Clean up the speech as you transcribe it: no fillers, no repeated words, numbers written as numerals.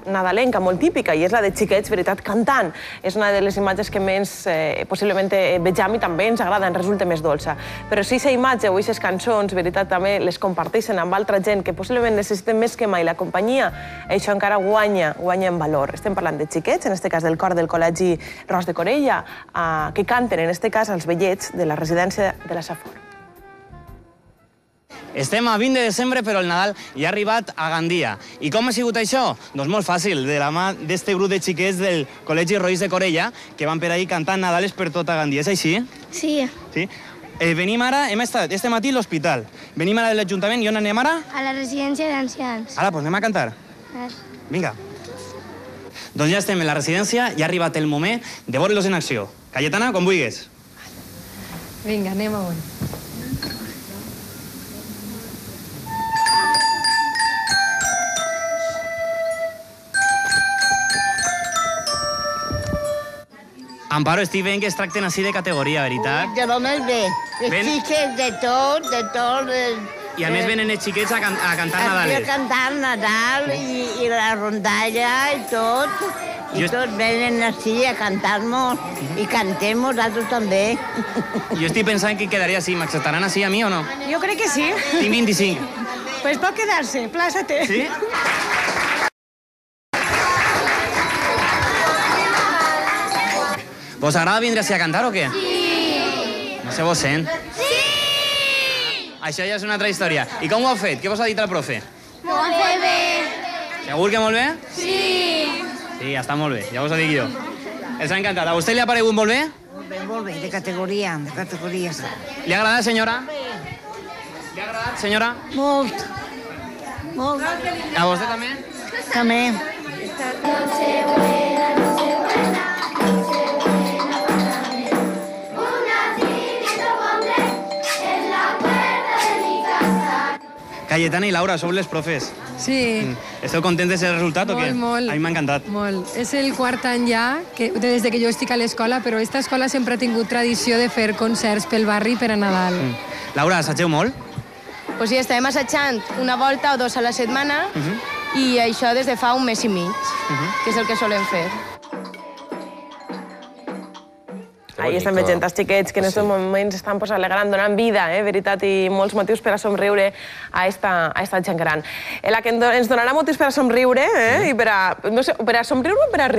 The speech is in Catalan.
nadalenca molt típica, i és la de xiquets, veritat, cantant. És una de les imatges que més possiblement vegem i també ens agrada, ens resulta més dolça. Però si aquesta imatge o aquestes cançons, veritat, també les comparteixen amb altra gent que possiblement necessiten més que mai la companyia, això encara guanya en valor. Estem parlant de xiquets, en aquest cas del cor del Col·legi Ros de Corella, que canten, en aquest cas, els vellets de la residència de la Safor. Estem a 20 de desembre, però el Nadal ja ha arribat a Gandia. I com ha sigut això? Doncs molt fàcil, de la mà d'este grup de xiquets del Col·legi Ros de Corella, que van per ahí cantant Nadales per tota Gandia. És així? Sí. Sí? Venim ara, hem estat este matí a l'hospital. Venim ara de l'Ajuntament i on anem ara? A la residència d'ancians. Ara, doncs anem a cantar. Vinga. Doncs ja estem en la residència i ha arribat el moment de veure-los en acció. Cayetana, com vulguis. Vinga, anem amunt. Amparo, estic veient que es tracten així de categoria, veritat? De lo més bé. Les xiques de tot, I a més venen els xiquets a cantar Nadales. A cantar Nadal i la rondalla i tot. I tots venen així a cantar-nos i cantem nosaltres també. Jo estic pensant que quedaria així. M'acceptaran així a mi o no? Jo crec que sí. Tinc 25. Pues pot quedar-se, plaça té. Sí? Vos agrada vindre així a cantar o què? Sí! No se vos sent? Sí! Això ja és una altra història. I com ho heu fet? Què vos ha dit el profe? Molt bé. Segur que molt bé? Sí. Sí, ja està molt bé, ja us ho dic jo. Els ha encantat. A vostè li ha paregut molt bé? Molt bé, de categoria, Li ha agradat, senyora? Li ha agradat, senyora? Molt. Molt. A vostè també? També. Cayetana i Laura, sou les profes. Sí. Esteu contentes del resultat o què? Molt. A mi m'ha encantat. Molt. És el quart any ja, des que jo estic a l'escola, però aquesta escola sempre ha tingut tradició de fer concerts pel barri per a Nadal. Laura, assageu molt? Pues sí, estem assajant una volta o dos a la setmana i això des de fa un mes i mig, que és el que solem fer. Ahí estan veient els xiquets que en aquests moments estan alegrant, donant vida, veritat, i molts motius per a somriure a esta gent gran. La que ens donarà motius per a somriure, i per a somriure o per a riure?